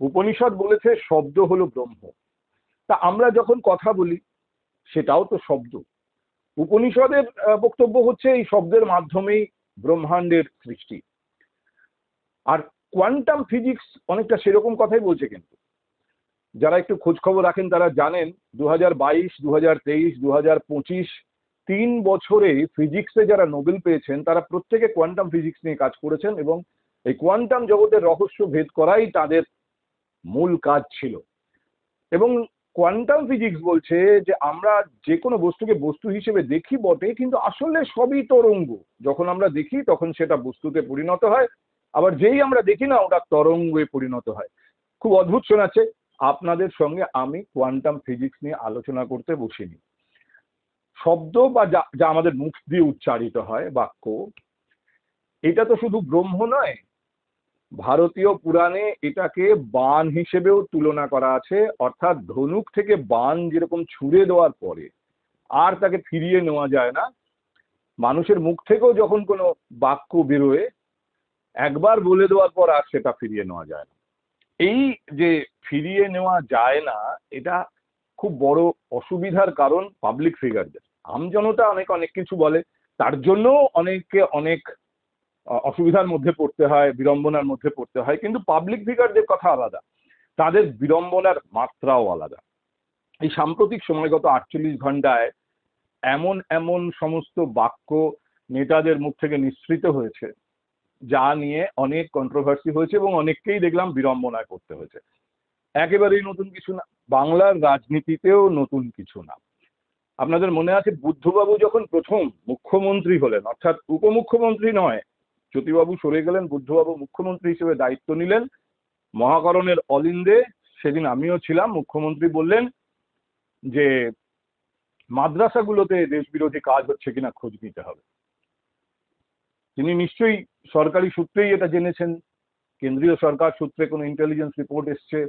উপনিষদ বলেছে শব্দ হলো ব্রহ্ম। তা আমরা যখন কথা বলি সেটাও তো শব্দ। উপনিষদের বক্তব্য হচ্ছে এই শব্দের মাধ্যমেই ব্রহ্মাণ্ডের সৃষ্টি। আর কোয়ান্টাম ফিজিক্স অনেকটা সেরকম কথাই বলছে। কিন্তু যারা একটু খোঁজ খবর রাখেন তারা জানেন 2022, 2023, 2025 3 বছরে ফিজিক্সে যারা নোবেল পেয়েছেন তারা প্রত্যেকে কোয়ান্টাম ফিজিক্স নিয়ে কাজ করেছেন, এবং এই কোয়ান্টাম জগতের রহস্য ভেদ করাই তাদের মূল কাজ ছিল। এবং কোয়ান্টাম ফিজিক্স বলছে যে আমরা যে কোনো বস্তুকে বস্তু হিসেবে দেখি বটে, কিন্তু আসলে সবই তরঙ্গ। যখন আমরা দেখি তখন সেটা বস্তুতে পরিণত হয়, আবার যেই আমরা দেখি না ওটা তরঙ্গে পরিণত হয়। খুব অদ্ভুত শোনাচ্ছে। আপনাদের সঙ্গে আমি কোয়ান্টাম ফিজিক্স নিয়ে আলোচনা করতে বসিনি। শব্দ বা যা যা আমাদের মুখ দিয়ে উচ্চারিত হয় বাক্য, এটা তো শুধু ব্রহ্ম নয়, ভারতীয় পুরাণে এটাকে বাণ হিসেবেও তুলনা করা আছে। অর্থাৎ ধনুক থেকে বাণ যেরকম ছুড়ে দেওয়ার পরে আর তাকে ফিরিয়ে নেওয়া যায় না, মানুষের মুখ থেকেও যখন কোনো বাক্য বেরোয় একবার বলে দেওয়ার পর আর সেটা ফিরিয়ে নেওয়া যায় না। এই যে ফিরিয়ে নেওয়া যায় না, এটা খুব বড় অসুবিধার কারণ পাবলিক ফিগারদের। আমজনতা অনেক অনেক কিছু বলে, তার জন্য অনেককে অনেক অসুবিধার মধ্যে পড়তে হয়, বিড়ম্বনার মধ্যে পড়তে হয়। কিন্তু পাবলিক ফিগারদের কথা আলাদা, তাদের বিড়ম্বনার মাত্রাও আলাদা। এই সাম্প্রতিক সময় গত 48 ঘন্টায় এমন এমন সমস্ত বাক্য নেতাদের মুখ থেকে নিঃসৃত হয়েছে যা নিয়ে অনেক কন্ট্রোভার্সি হয়েছে এবং অনেককেই দেখলাম বিড়ম্বনায় পড়তে হয়েছে। একেবারেই নতুন কিছু না, বাংলার রাজনীতিতেও নতুন কিছু না। আপনাদের মনে আছে বুদ্ধবাবু যখন প্রথম মুখ্যমন্ত্রী হলেন, অর্থাৎ উপমুখ্যমন্ত্রী নয়, জ্যোতিবাবু সরে গেলেন, বুদ্ধবাবু মুখ্যমন্ত্রী হিসেবে দায়িত্ব নিলেন মহাকরণের অলিন্দে। সেদিন আমিও ছিলাম। মুখ্যমন্ত্রী বললেন যে মাদ্রাসাগুলোতে দেশ বিরোধী কাজ হচ্ছে কিনা খোঁজ নিতে হবে। তিনি নিশ্চয়ই সরকারি সূত্রেই এটা জেনেছেন, কেন্দ্রীয় সরকার সূত্রে কোনো ইন্টেলিজেন্স রিপোর্ট এসছে।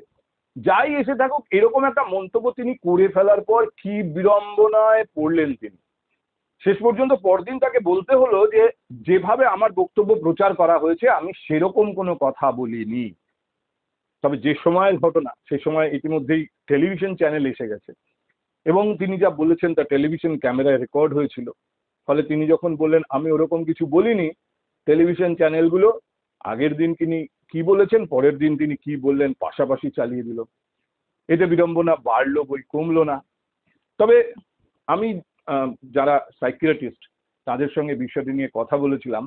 যাই এসে থাকুক, এরকম একটা মন্তব্য তিনি করে ফেলার পর কি বিড়ম্বনায় পড়লেন তিনি। শেষ পর্যন্ত পরদিন তাকে বলতে হলো যে যেভাবে আমার বক্তব্য প্রচার করা হয়েছে আমি সেরকম কোনো কথা বলিনি। তবে যে সময়ের ঘটনা সে সময় ইতিমধ্যেই টেলিভিশন চ্যানেল এসে গেছে এবং তিনি যা বলেছেন তা টেলিভিশন ক্যামেরায় রেকর্ড হয়েছিল। ফলে তিনি যখন বললেন আমি ওরকম কিছু বলিনি, টেলিভিশন চ্যানেলগুলো আগের দিন তিনি কি বলেছেন, পরের দিন তিনি কি বললেন পাশাপাশি চালিয়ে দিল। এতে বিড়ম্বনা বাড়লো বই, কমলো না। তবে আমি যারা সাইকিয়াট্রিস্ট তাদের সঙ্গে বিষয়টি নিয়ে কথা বলেছিলাম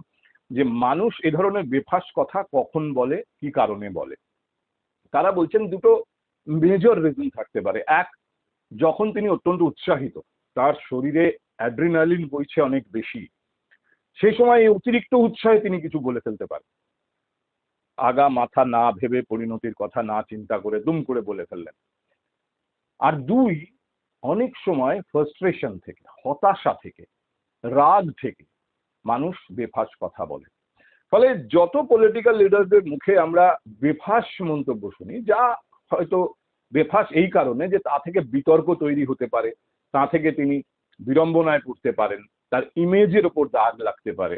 যে মানুষ এ ধরনের বেফাঁস কথা কখন বলে, কি কারণে বলে। তারা বলছেন দুটো মেজর রিজন থাকতে পারে। এক, যখন তিনি অত্যন্ত উৎসাহিত, তার শরীরে অ্যাড্রিনালিন বইছে অনেক বেশি, সেই সময় এই অতিরিক্ত উৎসাহে তিনি কিছু বলে ফেলতে পারেন। আগা মাথা না ভেবে, পরিণতির কথা না চিন্তা করে দুম করে বলে ফেললেন। আর দুই, অনেক সময় ফ্রাস্ট্রেশন থেকে, হতাশা থেকে, রাগ থেকে মানুষ বেফাঁস কথা বলে। ফলে যত পলিটিক্যাল লিডারদের মুখে আমরা বেফাঁস মন্তব্য শুনি, যা হয়তো বেফাঁস এই কারণে যে তা থেকে বিতর্ক তৈরি হতে পারে, তা থেকে তিনি বিড়ম্বনায় পড়তে পারেন, তার ইমেজের ওপর দাগ লাগতে পারে।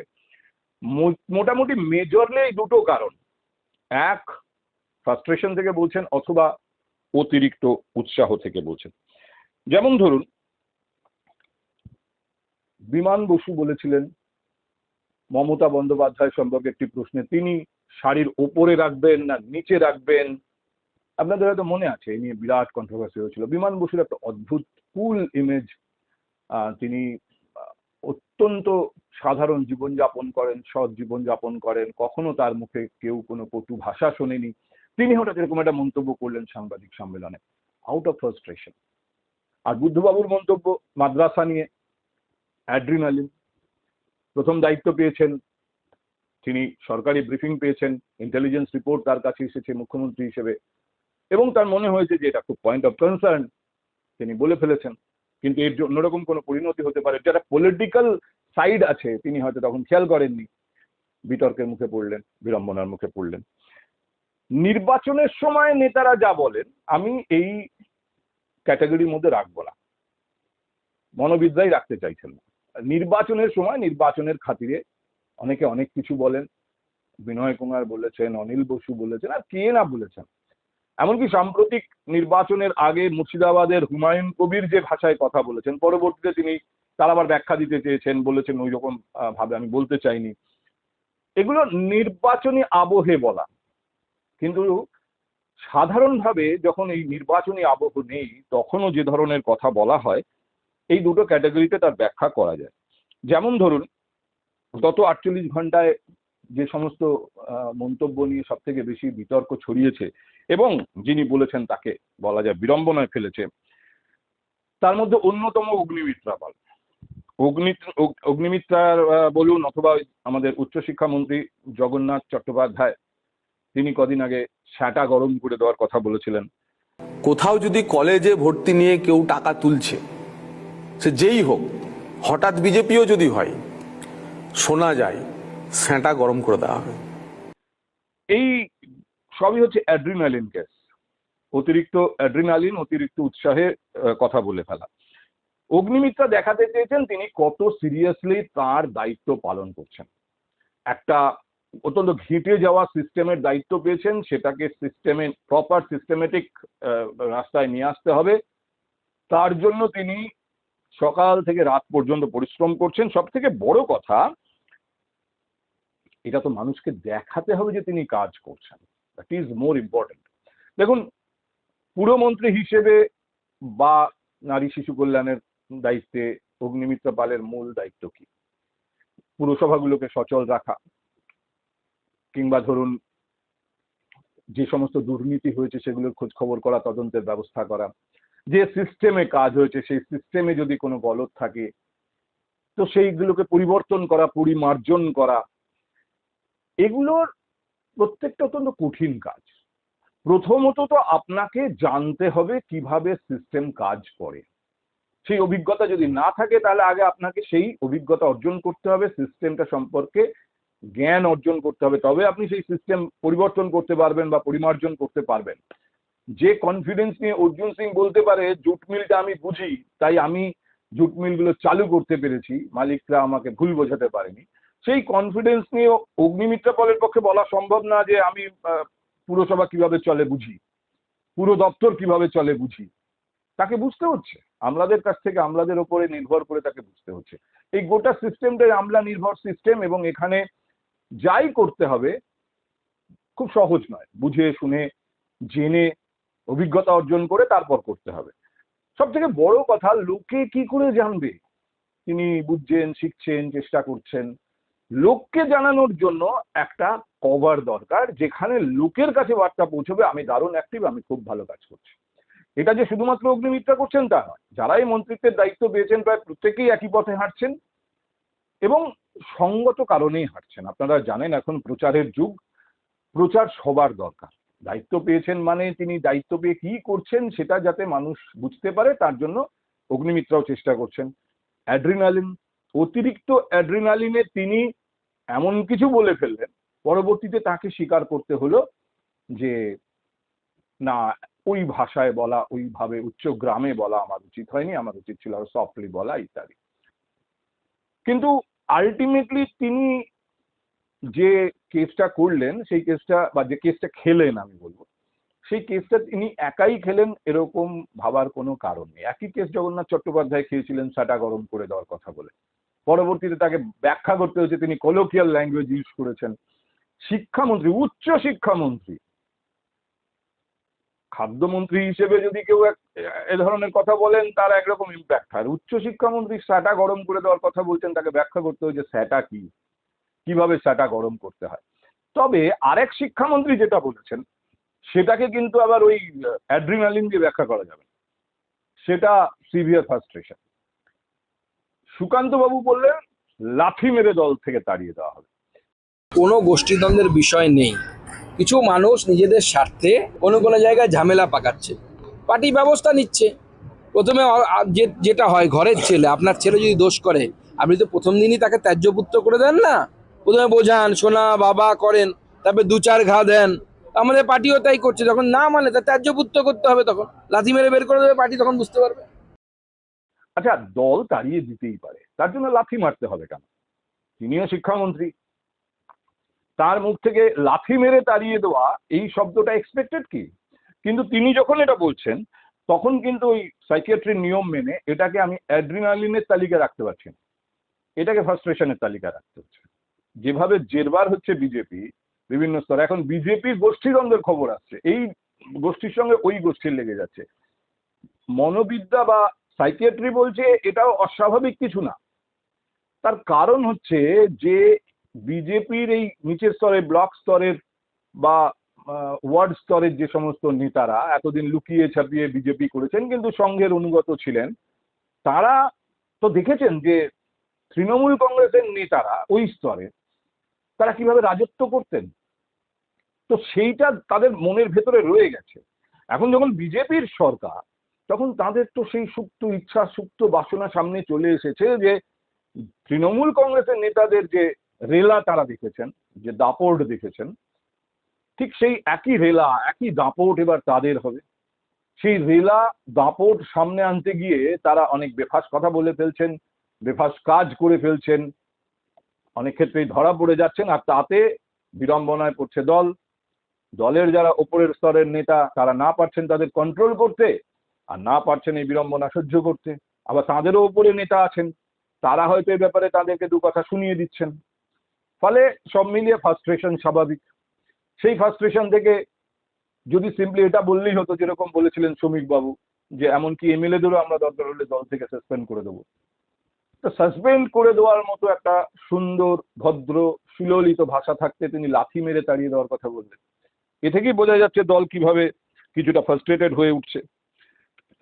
মোটামুটি মেজরলি এই দুটো কারণ। এক, ফ্রাস্ট্রেশন থেকে বলছেন, অথবা অতিরিক্ত উৎসাহ থেকে বলছেন। যেমন ধরুন, বিমান বসু বলেছিলেন মমতা বন্দ্যোপাধ্যায় সম্পর্কে একটি প্রশ্নে তিনি শাড়ির ওপরে রাখবেন না নিচে রাখবেন। আপনাদের হয়তো মনে আছে এই নিয়ে বিরাট কন্ট্রোভার্সি হয়েছিল। বিমান বসুর একটা অদ্ভুত কুল ইমেজ। তিনি অত্যন্ত সাধারণ জীবনযাপন করেন, সৎ জীবনযাপন করেন, কখনো তার মুখে কেউ কোনো কটু ভাষা শোনেনি। তিনি হঠাৎ এরকম একটা মন্তব্য করলেন সাংবাদিক সম্মেলনে, আউট অফ ফ্রাস্ট্রেশন। আর বুদ্ধবাবুর মন্তব্য মাদ্রাসা নিয়ে, অ্যাড্রিনালিন। প্রথম দায়িত্ব পেয়েছেন তিনি, সরকারি ব্রিফিং পেয়েছেন, ইন্টেলিজেন্স রিপোর্ট তার কাছে এসেছে মুখ্যমন্ত্রী হিসেবে, এবং তার মনে হয়েছে যে এটা খুব পয়েন্ট অফ কনসার্ন, তিনি বলে ফেলেছেন। কিন্তু এর অন্যরকম কোনো পরিণতি হতে পারে, যারা পলিটিক্যাল সাইড আছে তিনি হয়তো তখন খেয়াল করেননি, বিতর্কের মুখে পড়লেন, বিড়ম্বনার মুখে পড়লেন। নির্বাচনের সময় নেতারা যা বলেন আমি এই ক্যাটাগরির মধ্যে রাখবো না, মনোবিদ্যাই রাখতে চাইছেন না। নির্বাচনের সময় নির্বাচনের খাতিরে অনেকে অনেক কিছু বলেন। বিনয় কুমার বলেছেন, অনিল বসু বলেছেন, আর কে না বলেছেন। এমনকি সাম্প্রতিক নির্বাচনের আগে মুর্শিদাবাদের হুমায়ুন কবির যে ভাষায় কথা বলেছেন, পরবর্তীতে তিনি তার আবার ব্যাখ্যা দিতে চেয়েছেন, বলেছেন ওই রকম ভাবে আমি বলতে চাইনি। এগুলো নির্বাচনী আবহে বলা, কিন্তু সাধারণভাবে যখন এই নির্বাচনী আবহ নেই তখনও যে ধরনের কথা বলা হয়, এই দুটো ক্যাটাগরিতে তার ব্যাখ্যা করা যায়। যেমন ধরুন, গত 48 ঘন্টায় যে সমস্ত মন্তব্য নিয়ে সব থেকে বেশি বিতর্ক ছড়িয়েছে এবং যিনি বলেছেন তাকে বলা যায় বিড়ম্বনায় ফেলেছে, তার মধ্যে অন্যতম অগ্নিমিত্রা পাল। অগ্নিমিত্রার বলুন, অথবা আমাদের উচ্চশিক্ষামন্ত্রী জগন্নাথ চট্টোপাধ্যায়, তিনি কদিন আগে স্যাটা গরম করে দেওয়ার কথা বলেছিলেন। কোথাও যদি কলেজে ভর্তি নিয়ে কেউ টাকা তুলছে, সে যেই হোক, হঠাৎ বিজেপিও যদি হয়, শোনা যায় স্যাঁটা গরম করে দেওয়া হবে। এই সবই হচ্ছে অ্যাড্রিনালিন কেস, অতিরিক্ত অ্যাড্রিনালিন, অতিরিক্ত উৎসাহে কথা বলে ফেলা। অগ্নিমিত্রা দেখাতে চেয়েছেন তিনি কত সিরিয়াসলি তার দায়িত্ব পালন করছেন। একটা অত্যন্ত ঘেঁটে যাওয়া সিস্টেমের দায়িত্ব পেয়েছেন, সেটাকে সিস্টেমে প্রপার সিস্টেমেটিক রাস্তায় নিয়ে আসতে হবে। তার জন্য তিনি সকাল থেকে রাত পর্যন্ত পরিশ্রম করছেন। সব থেকে বড় কথা, এটা তো মানুষকে দেখাতে হবে যে তিনি কাজ করছেন। That is more important. দেখুন, পুরমন্ত্রী হিসেবে বা নারী শিশু কল্যাণের দায়িত্বে অগ্নিমিত্রা পালের মূল দায়িত্ব কি? পুরসভাগুলোকে সচল রাখা, কিংবা ধরুন যে সমস্ত দুর্নীতি হয়েছে সেগুলোর খোঁজ খবর করা, তদন্তের ব্যবস্থা করা। যে সিস্টেমে কাজ হয়েছে সেই সিস্টেমে যদি কোনো গলদ থাকে তো সেইগুলোকে পরিবর্তন করা, পরিমার্জন করা। এগুলোর প্রত্যেকটা অত্যন্ত কঠিন কাজ। প্রথমত তো আপনাকে জানতে হবে কিভাবে সিস্টেম কাজ করে। সেই অভিজ্ঞতা যদি না থাকে তাহলে আগে আপনাকে সেই অভিজ্ঞতা অর্জন করতে হবে, সিস্টেমটা সম্পর্কে জ্ঞান অর্জন করতে হবে, তবে আপনি সেই সিস্টেম পরিবর্তন করতে পারবেন বা পরিমার্জন করতে পারবেন। যে কনফিডেন্স নিয়ে অর্জুন সিং বলতে পারে জুট মিলটা আমি বুঝি তাই আমি জুট মিলগুলো চালু করতে পেরেছি, মালিকরা আমাকে ভুল বোঝাতে পারেনি, সেই কনফিডেন্স নিয়ে অগ্নিমিত্রা পালের পক্ষে বলা সম্ভব না যে আমি পুরসভা কিভাবে চলে বুঝি, পুরো দপ্তর কিভাবে চলে বুঝি। তাকে বুঝতে হচ্ছে, আমলাদের কাছ থেকে, আমলাদের ওপরে নির্ভর করে তাকে বুঝতে হচ্ছে। এই গোটা সিস্টেমটাই আমলা নির্ভর সিস্টেম, এবং এখানে যাই করতে হবে খুব সহজ নয়। বুঝে শুনে জেনে অভিজ্ঞতা অর্জন করে তারপর করতে হবে। সব থেকে বড় কথা, লোকে কি করে জানবে তিনি বুঝছেন, শিখছেন, চেষ্টা করছেন? লোককে জানানোর জন্য একটা কভার দরকার, যেখানে লোকের কাছে বার্তা পৌঁছবে আমি দারুণ অ্যাক্টিভ, আমি খুব ভালো কাজ করছি। এটা যে শুধুমাত্র অগ্নিমিত্রা করছেন তা নয়, যারাই মন্ত্রিত্বের দায়িত্ব পেয়েছেন প্রায় প্রত্যেকেই একই পথে হাঁটছেন এবং সঙ্গত কারণেই হাঁটছেন। আপনারা জানেন এখন প্রচারের যুগ, প্রচার সবার দরকার। দায়িত্ব পেয়েছেন মানে তিনি দায়িত্ব পেয়ে কি করছেন সেটা যাতে মানুষ বুঝতে পারে, তার জন্য অগ্নিমিত্রাও চেষ্টা করছেন। অ্যাড্রিনালিন, অতিরিক্ত অ্যাড্রিনালিনে তিনি এমন কিছু বলে ফেললেন, পরবর্তীতে তাকে স্বীকার করতে হলো যে না, ওই ভাষায় বলা, ওইভাবে উচ্চ গ্রামে বলা আমার উচিত হয়নি, আমার উচিত ছিল আরো সফটলি বলা ইত্যাদি। কিন্তু আলটিমেটলি তিনি যে কেসটা করলেন, সেই কেসটা বা যে কেসটা খেলেন আমি বলবো, সেই কেসটা তিনি একাই খেলেন এরকম ভাবার কোনো কারণ নেই। একই কেস জগন্নাথ চট্টোপাধ্যায় খেয়েছিলেন স্যাটা গরম করে দেওয়ার কথা বলে। পরবর্তীতে তাকে ব্যাখ্যা করতে হয়েছে তিনি কলোকিয়াল ল্যাঙ্গুয়েজ ইউজ করেছেন। শিক্ষামন্ত্রী, উচ্চ শিক্ষামন্ত্রী, খাদ্যমন্ত্রী হিসেবে যদি কেউ এ ধরনের কথা বলেন তার একরকম ইম্প্যাক্ট হয়। উচ্চ শিক্ষামন্ত্রী স্যাটা গরম করে দেওয়ার কথা বলছেন, তাকে ব্যাখ্যা করতে হয়েছে স্যাটা কি, কিভাবে স্যাটা গরম করতে হয়। তবে আরেক শিক্ষামন্ত্রী যেটা বলেছেন সেটাকে কিন্তু আবার ওই অ্যাড্রিনালিন দিয়ে ব্যাখ্যা করা যাবে, সেটা সিভিয়ার ফ্রাস্ট্রেশন। সুকান্ত বাবু বললেন লাঠি মেরে দল থেকে তাড়িয়ে দেওয়া হবে। কোনো গোষ্ঠীদ্বন্দ্বের বিষয় নেই। কিছু মানুষ নিজেদের স্বার্থে কোনো কোনো জায়গায় ঝামেলা পাকাচ্ছে, পার্টি ব্যবস্থা নিচ্ছে। প্রথমে যেটা হয়, ঘরের ছেলে, আপনার ছেলে যদি দোষ করে আপনি তো প্রথম দিনই তাকে ত্যায্যপুত্র করে দেন না, প্রথমে বোঝান, শোনা বাবা করেন, তারপরে দু চার ঘা দেন। আমাদের পার্টিও তাই করছে, যখন না মানে তা ত্যায্যপুত্র করতে হবে, তখন লাথি মেরে বের করে দেবে পার্টি, তখন বুঝতে পারবে। আচ্ছা, দল তাড়িয়ে দিতেই পারে, তার জন্য লাথি মারতে হবে কেন? তিনিও শিক্ষামন্ত্রী, তার মুখ থেকে লাথি মেরে তাড়িয়ে দেওয়া এই শব্দটা এক্সপেক্টেড কি? কিন্তু তিনি যখন এটা বলছেন তখন কিন্তু ওই সাইকিয়াট্রির নিয়ম মেনে এটাকে আমি অ্যাড্রিনালিনের তালিকায় রাখতে পারছি না, এটাকে ফ্রাস্ট্রেশনের তালিকায় রাখতে হচ্ছে। যেভাবে জেরবার হচ্ছে বিজেপি বিভিন্ন স্তরে, এখন বিজেপির গোষ্ঠীদ্বন্দ্বের খবর আসছে, এই গোষ্ঠীর সঙ্গে ওই গোষ্ঠীর লেগে যাচ্ছে। মনোবিদ্যা বা সাইকিয়াট্রি বলছে এটাও অস্বাভাবিক কিছু না। তার কারণ হচ্ছে যে বিজেপির এই নিচের স্তরে, ব্লক স্তরের বা ওয়ার্ড স্তরের যে সমস্ত নেতারা এতদিন লুকিয়ে ছাপিয়ে বিজেপি করেছেন কিন্তু সংঘের অনুগত ছিলেন, তারা তো দেখেছেন যে তৃণমূল কংগ্রেসের নেতারা ওই স্তরে তারা কিভাবে রাজত্ব করতেন। তো সেইটা তাদের মনের ভেতরে রয়ে গেছে। এখন যখন বিজেপির সরকার, তখন তাদের তো সেই সুপ্ত ইচ্ছা, সুপ্ত বাসনা সামনে চলে এসেছে যে তৃণমূল কংগ্রেসের নেতাদের যে রেলা তারা দেখেছেন, যে দাপট দেখেছেন, ঠিক সেই একই রেলা, একই দাপট এবার তাদের হবে। সেই রেলা দাপট সামনে আনতে গিয়ে তারা অনেক বেফাস কথা বলে ফেলছেন, বেফাস কাজ করে ফেলছেন, অনেক ক্ষেত্রেই ধরা পড়ে যাচ্ছেন, আর তাতে বিড়ম্বনায় পড়ছে দল। দলের যারা ওপরের স্তরের নেতা তারা না পারছেন তাদের কন্ট্রোল করতে, আর না পারছেন এই বিড়ম্বনা সহ্য করতে। আবার তাদেরও ওপরে নেতা আছেন, তারা হয়তো এই ব্যাপারে তাদেরকে দু কথা শুনিয়ে দিচ্ছেন। ফলে সব মিলিয়ে ফ্রাস্ট্রেশন স্বাভাবিক। সেই ফ্রাস্ট্রেশন থেকে যদি সিম্পলি এটা বললেই হতো, যেরকম বলেছিলেন শ্রমিক বাবু, যে এমনকি এমএলএদেরও আমরা দরকার হলে দল থেকে সাসপেন্ড করে দেবো, তো সাসপেন্ড করে দেওয়ার মতো একটা সুন্দর ভদ্র সুললিত ভাষা থাকতে তিনি লাথি মেরে তাড়িয়ে দেওয়ার কথা বললেন। এ থেকেই বোঝা যাচ্ছে দল কিভাবে কিছুটা ফ্রাস্ট্রেটেড হয়ে উঠছে।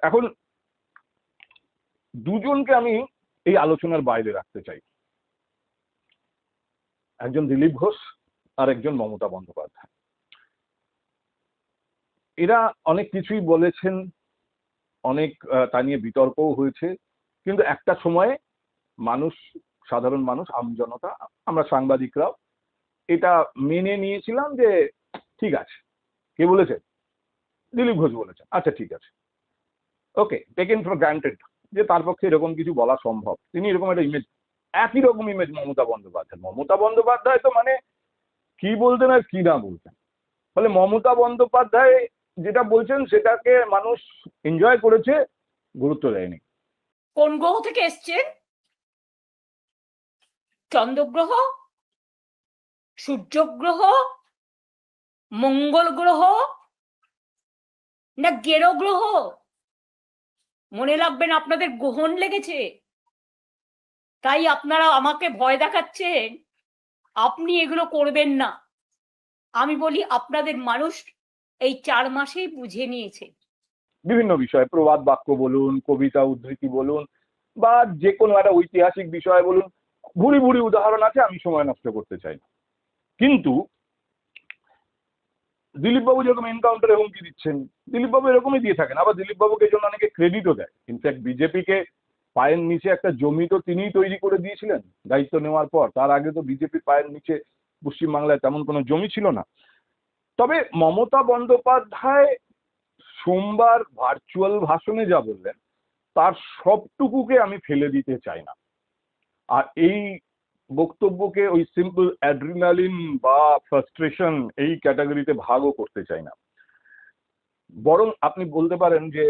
এখন দুজনকে আমি এই আলোচনার বাইরে রাখতে চাই, একজন দিলীপ ঘোষ আর একজন মমতা বন্দ্যোপাধ্যায়। এরা অনেক কিছুই বলেছেন, অনেক তা নিয়ে বিতর্কও হয়েছে, কিন্তু একটা সময়ে মানুষ, সাধারণ মানুষ, আমজনতা, আমরা সাংবাদিকরাও এটা মেনে নিয়েছিলাম যে ঠিক আছে, কে বলেছে, দিলীপ ঘোষ বলেছেন, আচ্ছা ঠিক আছে, ওকে, টেকেন ফর গ্রান্টেড যে তার পক্ষে এরকম কিছু বলা সম্ভব। তিনি এরকম একটা ইমেজ, একই রকম ইমেজ মমতা বন্দ্যোপাধ্যায়। মমতা বন্দ্যোপাধ্যায় তো মানে কি বলতেন আর কি না বলতেন। ফলে মমতা বন্দ্যোপাধ্যায় যেটা বলছেন সেটাকে মানুষ এনজয় করেছে, গুরুত্ব দেয়নি। কোন গ্রহ থেকে এসছেন? চন্দ্রগ্রহ, সূর্য গ্রহ, মঙ্গল গ্রহ না গেরো গ্রহ? মনে রাখবেন আপনাদের গ্রহণ লেগেছে, তাই আপনারা আমাকে ভয় দেখাচ্ছেন আপনি এগুলো করবেন না। আমি বলি আপনাদের মানুষ এই 4 মাসেই বুঝে নিয়েছে। বিভিন্ন বিষয়, প্রবাদ বাক্য বলুন, কবিতা উদ্ধৃতি বলুন, বা যে কোনো একটা ঐতিহাসিক বিষয় বলুন, ভুরি ভুরি উদাহরণ আছে, আমি সময় নষ্ট করতে চাই না। কিন্তু দিলীপবাবু যেরকম এনকাউন্টারে হুমকি দিচ্ছেন, দিলীপবাবু এরকমই দিয়ে থাকেন। আবার দিলীপবাবুকে এই জন্য অনেকে ক্রেডিটও দেয়। ইনফ্যাক্ট বিজেপিকে পায়ের নিচে একটা জমি তো তিনিই তৈরি করে দিয়েছিলেন দায়িত্ব নেওয়ার পর। তার আগে তো বিজেপি পায়ের নিচে পশ্চিমবাংলায় তেমন কোনো জমি ছিল না। তবে মমতা বন্দ্যোপাধ্যায় সোমবার ভার্চুয়াল ভাষণে যা বললেন, তার সবটুকুকে আমি ফেলে দিতে চাই না। আর এই বক্তব্যকে ওই সিম্পল অ্যাড্রিনালিন বা ফ্রাস্ট্রেশন এই ক্যাটাগরিতে ভাগও করতে চাই না। বরং আপনি বলতে পারেন যে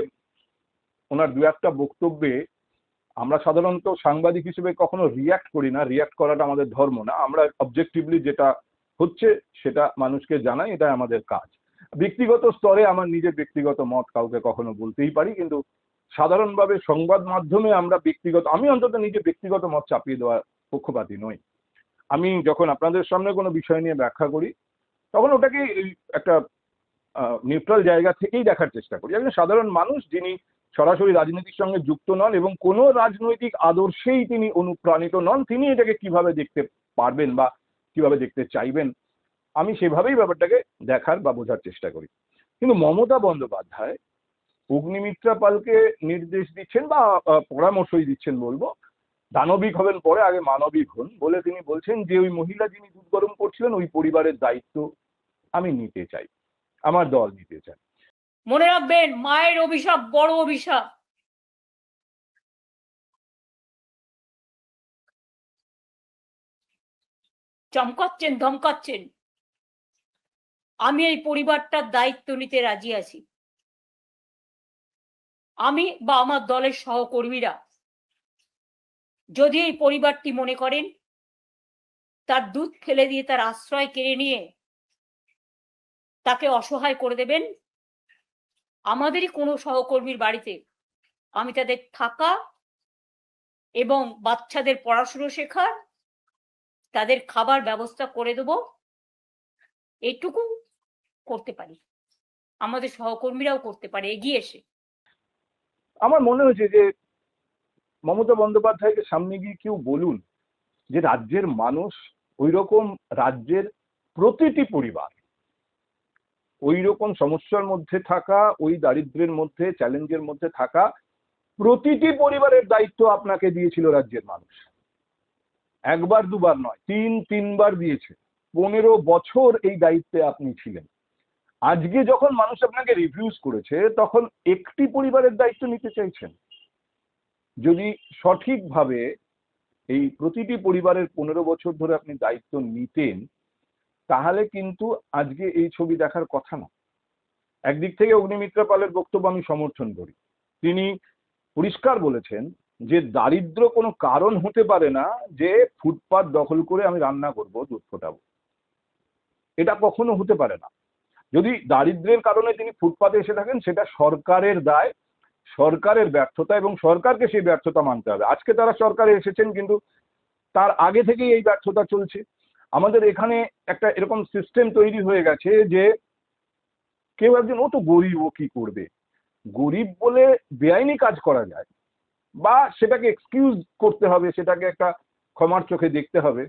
ওনার দু একটা বক্তব্যে আমরা সাধারণত সাংবাদিক হিসেবে কখনো রিয়াক্ট করি না, রিয়াক্ট করাটা আমাদের ধর্ম না। আমরা অবজেক্টিভলি যেটা হচ্ছে সেটা মানুষকে জানাই, এটা আমাদের কাজ। ব্যক্তিগত স্তরে আমার নিজের ব্যক্তিগত মত কাউকে কখনো বলতেই পারি, কিন্তু সাধারণভাবে সংবাদ মাধ্যমে আমরা ব্যক্তিগত, আমি অন্তত নিজে ব্যক্তিগত মত চাপিয়ে দেওয়ার পক্ষপাতী নই। আমি যখন আপনাদের সামনে কোনো বিষয় নিয়ে ব্যাখ্যা করি তখন ওটাকে একটা নিউট্রাল জায়গা থেকেই দেখার চেষ্টা করি। একজন সাধারণ মানুষ যিনি সরাসরি রাজনীতির সঙ্গে যুক্ত নন এবং কোনো রাজনৈতিক আদর্শেই তিনি অনুপ্রাণিত নন, তিনি এটাকে কিভাবে দেখতে পারবেন বা কিভাবে দেখতে চাইবেন, আমি সেভাবেই ব্যাপারটাকে দেখার বা বোঝার চেষ্টা করি। কিন্তু মমতা বন্দ্যোপাধ্যায় অগ্নিমিত্রা পালকে নির্দেশ দিচ্ছেন বা পরামর্শই দিচ্ছেন বলবো, দানবিক হবেন পরে, আগে মানবিক হন বলে তিনি বলছেন যে ওই মহিলা যিনি দুধ গরম করছিলেন ওই পরিবারের দায়িত্ব আমি নিতে চাই, আমার দল নিতে চাই। মনে রাখবেন মায়ের অভিশাপ বড় অভিশাপ। চমকাচ্ছেন, ধমকাচ্ছেন। আমি এই পরিবারটার দায়িত্ব নিতে রাজি আছি। আমি বা আমার দলের সহকর্মীরা যদি এই পরিবারটি মনে করেন তার দুধ ফেলে দিয়ে তার আশ্রয় কেড়ে নিয়ে তাকে অসহায় করে দেবেন, আমাদেরই কোনো সহকর্মীর বাড়িতে আমি তাদের থাকা এবং বাচ্চাদের পড়াশুনো শেখার, তাদের খাবার ব্যবস্থা করে দেব, এইটুকু করতে পারি। আমাদের সহকর্মীরাও করতে পারে এগিয়ে এসে। আমার মনে হয়েছে যে মমতা বন্দ্যোপাধ্যায়কে সামনে গিয়ে কেউ বলুন যে রাজ্যের মানুষ ওই রকম, রাজ্যের প্রতিটি পরিবার ওই রকম সমস্যার মধ্যে থাকা, ওই দারিদ্র্যের মধ্যে, চ্যালেঞ্জের মধ্যে থাকা প্রতিটি পরিবারের দায়িত্ব আপনাকে দিয়েছিল রাজ্যের মানুষ। একবার দুবার নয়, তিনবার দিয়েছে। 15 বছর এই দায়িত্বে আপনি ছিলেন। আজকে যখন মানুষ আপনাকে রিভিউজ করেছে তখন একটি পরিবারের দায়িত্ব নিতে চাইছেন। যদি সঠিকভাবে এই প্রতিটি পরিবারের 15 বছর ধরে আপনি দায়িত্ব নিতেন তাহলে কিন্তু আজকে এই ছবি দেখার কথা না। একদিক থেকে অগ্নিমিত্রা পালের বক্তব্য আমি সমর্থন করি। তিনি পরিষ্কার বলেছেন যে দারিদ্র কোনো কারণ হতে পারে না যে ফুটপাত দখল করে আমি রান্না করব, দুধ ফোটাবো, এটা কখনো হতে পারে না। যদি দারিদ্র্যের কারণে তিনি ফুটপাতে এসে থাকেন সেটা সরকারের দায়, সরকারের ব্যর্থতা, এবং সরকারকে সেই ব্যর্থতা মানতে হবে। আজকে তারা সরকারে এসেছেন কিন্তু তার আগে থেকেই এই ব্যর্থতা চলছে। আমাদের এখানে একটা এরকম সিস্টেম তৈরি হয়ে গেছে যে কেউ একজন, ও তো গরিব, ও কি করবে, গরিব বলে বেআইনি কাজ করা যায় বা সেটাকে এক্সকিউজ করতে হবে, সেটাকে একটা ক্ষমার চোখে দেখতে হবে,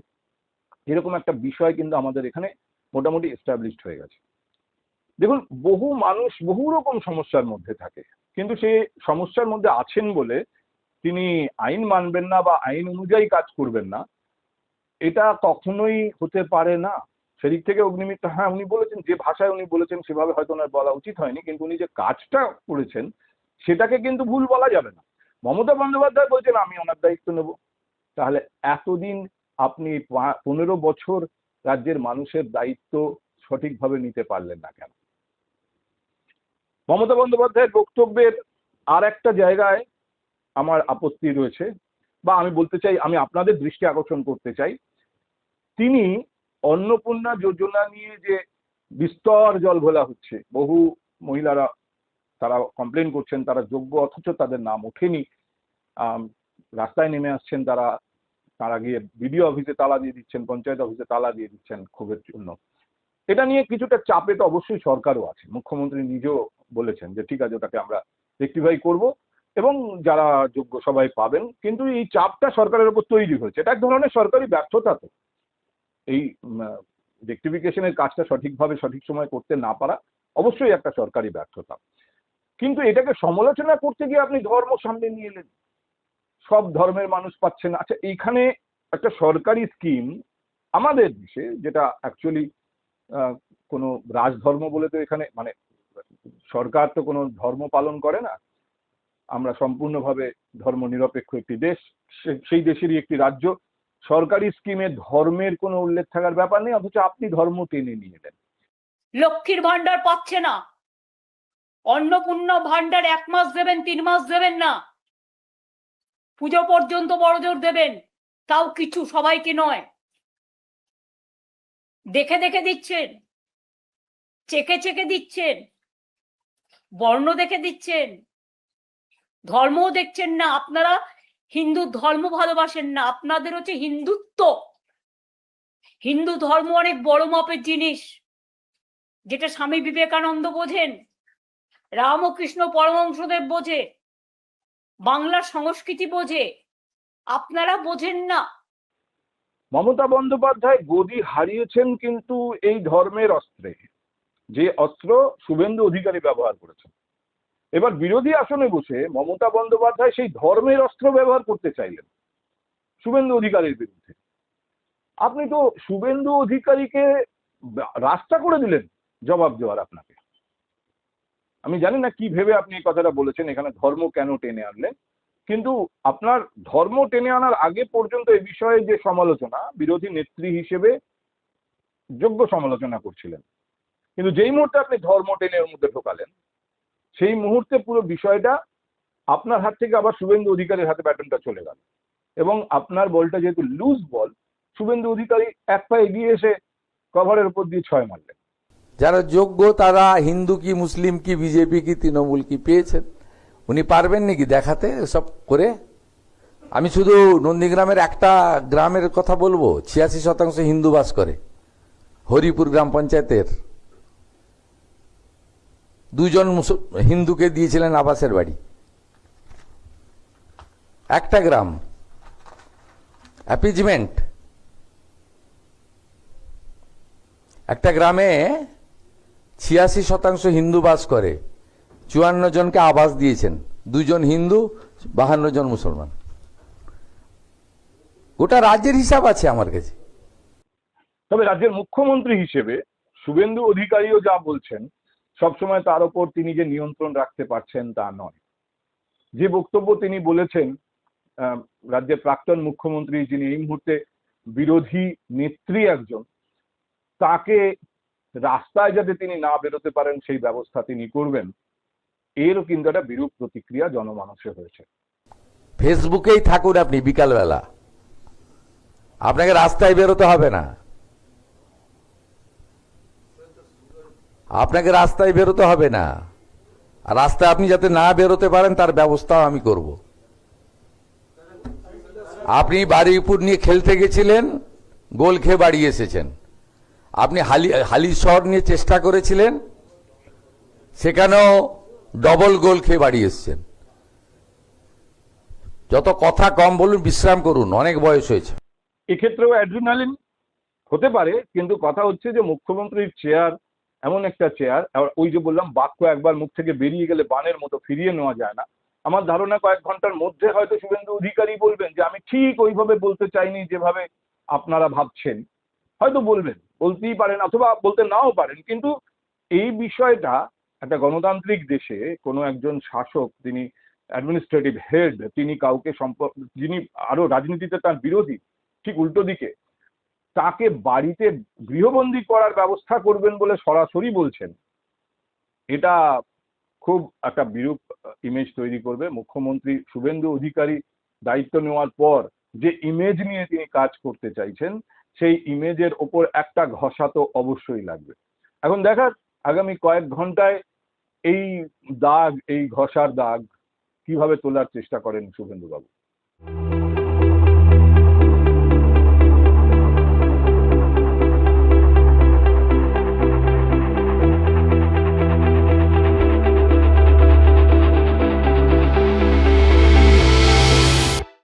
এরকম একটা বিষয় কিন্তু আমাদের এখানে মোটামুটি এস্টাবলিশড হয়ে গেছে। দেখুন, বহু মানুষ বহু রকম সমস্যার মধ্যে থাকে, কিন্তু সে সমস্যার মধ্যে আছেন বলে তিনি আইন মানবেন না বা আইন অনুযায়ী কাজ করবেন না, এটা কখনোই হতে পারে না। সেদিক থেকে অগ্নিমিত্র, হ্যাঁ উনি বলেছেন, যে ভাষায় উনি বলেছেন সেভাবে হয়তো ওনার বলা উচিত হয়নি, কিন্তু উনি যে কাজটা করেছেন সেটাকে কিন্তু ভুল বলা যাবে না। মমতা বন্দ্যোপাধ্যায় বলছেন আমি ওনার দায়িত্ব নেব, তাহলে এতদিন আপনি 15 বছর রাজ্যের মানুষের দায়িত্ব সঠিকভাবে নিতে পারলেন না কেন? মমতা বন্দ্যোপাধ্যায়ের বক্তব্যের আর একটা জায়গায় আমার আপত্তি রয়েছে, বা আমি বলতে চাই, আমি আপনাদের দৃষ্টি আকর্ষণ করতে চাই। তিনি অন্নপূর্ণা যোজনা নিয়ে যে বিস্তর জল ঘোলা হচ্ছে, বহু মহিলারা তারা কমপ্লেন করছেন তারা যোগ্য অথচ তাদের নাম ওঠেনি, রাস্তায় নেমে আসছেন, তারা গিয়ে বিডিও অফিসে তালা দিয়ে দিচ্ছেন, পঞ্চায়েত অফিসে তালা দিয়ে দিচ্ছেন ক্ষোভের জন্য। এটা নিয়ে কিছুটা চাপে তো অবশ্যই সরকারও আছে, মুখ্যমন্ত্রী নিজেও বলেছেন যে ঠিক আছে ওটাকে আমরা রেক্টিফাই করব এবং যারা যোগ্য সবাই পাবেন, কিন্তু এই চাপটা সরকারের উপর তৈরি হয়েছে, এটা এক ধরনের সরকারি ব্যর্থতা। তো এই রেক্টিফিকেশনের কাজটা সঠিকভাবে সঠিক সময় করতে না পারা অবশ্যই একটা সরকারি ব্যর্থতা, কিন্তু এটাকে সমালোচনা করতে গিয়ে আপনি ধর্ম সামনে নিয়ে এলেন, সব ধর্মের মানুষ পাচ্ছেন। আচ্ছা, এইখানে একটা সরকারি স্কিম আমাদের দেশে, যেটা অ্যাকচুয়ালি কোনো রাজধর্ম বলে তো এখানে, মানে সরকার তো কোনো ধর্ম পালন করে না, আমরা সম্পূর্ণভাবে ধর্ম নিরপেক্ষ একটি দেশ, সেই দেশেরই একটি রাজ্য, সরকারি স্কিমে ধর্মের কোনো উল্লেখ থাকার ব্যাপার নেই, অথচ আপনি ধর্ম টেনে নিয়ে এলেন। লক্ষ্মীর ভান্ডার পাচ্ছে না, অন্নপূর্ণা ভান্ডার 1 মাস দেবেন, 3 মাস দেবেন না, পুজো পর্যন্ত বড়জোর দেবেন, তাও কিছু, সবাইকে নয়। দেখে দেখে দিচ্ছেন, চেকে চেকে দিচ্ছেন, বর্ণ দেখে দিচ্ছেন, ধর্মও দেখছেন না। আপনারা হিন্দু ধর্ম ভালোবাসেন না, আপনাদের হচ্ছে হিন্দুত্ব। হিন্দু ধর্ম অনেক বড় মাপের জিনিস, যেটা স্বামী বিবেকানন্দ বোঝেন, রামকৃষ্ণ পরমহংসদেব বোঝে, বাংলার সংস্কৃতি বোঝে, আপনারা বোঝেন না। মমতা বন্দ্যোপাধ্যায় গদি হারিয়েছেন কিন্তু এই ধর্মের অস্ত্রে, যে অস্ত্র শুভেন্দু অধিকারী ব্যবহার করেছেন। এবার বিরোধী আসনে বসে মমতা বন্দ্যোপাধ্যায় সেই ধর্মের অস্ত্র ব্যবহার করতে চাইলেন শুভেন্দু অধিকারীর বিরুদ্ধে। আপনি তো শুভেন্দু অধিকারীকে রাস্তা করে দিলেন জবাব দেওয়ার। আপনাকে আমি জানি না কি ভেবে আপনি এই কথাটা বলেছেন, এখানে ধর্ম কেন টেনে আনলেন, কিন্তু আপনার ধর্ম টেনে আনার আগে পর্যন্ত এই বিষয়ে যে সমালোচনা, বিরোধী নেত্রী হিসেবে যোগ্য সমালোচনা করছিলেন, কিন্তু যেই মুহূর্তে আপনি ধর্ম টেনে ওর মধ্যে ঢোকালেন সেই মুহূর্তে পুরো বিষয়টা আপনার হাত থেকে আবার শুভেন্দু অধিকারীর হাতে ব্যাটনটা চলে গেল, এবং আপনার বলটা যেহেতু লুজ বল, শুভেন্দু অধিকারী এক পা এগিয়ে এসে কভারের উপর দিয়ে 6 মারলেন। যারা যোগ্য তারা হিন্দু কি মুসলিম কি বিজেপি কি তৃণমূল কি পেয়েছেন, উনি পারবেন নাকি দেখাতে সব করে? আমি শুধু নন্দীগ্রামের একটা গ্রামের কথা বলবো, 86% হিন্দু বাস করে, হরিপুর গ্রাম পঞ্চায়েতের 2 জন হিন্দুকে দিয়েছিলেন আবাসের বাড়ি, একটা গ্রাম, অ্যাপিজমেন্ট। একটা গ্রামে 86% হিন্দু বাস করে, 54 জনকে আবাস দিয়েছেন, 2 জন হিন্দু 52 জন মুসলমান। গোটা রাজ্যের হিসাব আছে আমার কাছে। তবে রাজ্যের মুখ্যমন্ত্রী হিসেবে শুভেন্দু অধিকারীও যা বলছেন সবসময় তার ওপর তিনি যে নিয়ন্ত্রণ রাখতে পারছেন তা নয়। যে বক্তব্য তিনি বলেছেন, রাজ্যের প্রাক্তন মুখ্যমন্ত্রী যিনি এই মুহূর্তে বিরোধী নেত্রী একজন, তাকে রাস্তায় যাতে তিনি না বেরোতে পারেন সেই ব্যবস্থা তিনি করবেন, এরও কিন্তু একটা বিরূপ প্রতিক্রিয়া জনমানসে হয়েছে। ফেসবুকেই থাকুন আপনি, বিকালবেলা আপনাকে রাস্তায় বেরোতে হবে না, আপনাকে রাস্তায় বেরোতে হবে না। আর রাস্তায় আপনি যাতে না বেরোতে পারেন তার ব্যবস্থাও আমি করব। আপনি বারুইপুর নিয়ে খেলতে গেছিলেন, গোল খেয়ে বাড়ি এসেছেন। আপনি হালিশহর নিয়ে চেষ্টা করেছিলেন, সেখানেও ডবল গোল খেয়ে বাড়ি এসেছেন। যত কথা কম বলুন, বিশ্রাম করুন, অনেক বয়স হয়েছে। এক্ষেত্রেও অ্যাড্রিনালিন হতে পারে, কিন্তু কথা হচ্ছে যে মুখ্যমন্ত্রীর চেয়ার এমন একটা চেয়ার, ওই যে বললাম বাক্য একবার মুখ থেকে বেরিয়ে গেলে বানের মতো ফিরিয়ে নেওয়া যায় না। আমার ধারণা কয়েক ঘন্টার মধ্যে হয়তো শুভেন্দু অধিকারী বলবেন যে আমি ঠিক ওইভাবে বলতে চাইনি যেভাবে আপনারা ভাবছেন। হয়তো বলবেন, বলতেই পারেন, অথবা বলতে নাও পারেন, কিন্তু এই বিষয়টা একটা গণতান্ত্রিক দেশে কোনো একজন শাসক, তিনি অ্যাডমিনিস্ট্রেটিভ হেড, তিনি কাউকে যিনি আরো রাজনীতিতে তার বিরোধী, ঠিক উল্টো দিকে তাকে বাড়িতে গৃহবন্দী করার ব্যবস্থা করবেন বলে সরাসরি বলছেন, এটা খুব একটা বিরূপ ইমেজ তৈরি করবে। মুখ্যমন্ত্রী শুভেন্দু অধিকারী দায়িত্ব নেওয়ার পর যে ইমেজ নিয়ে তিনি কাজ করতে চাইছেন, সেই ইমেজের ওপর একটা ঘষা তো অবশ্যই লাগবে। এখন দেখার আগামী কয়েক ঘন্টায় এই দাগ, এই ঘষার দাগ কিভাবে তোলার চেষ্টা করেন শুভেন্দু বাবু।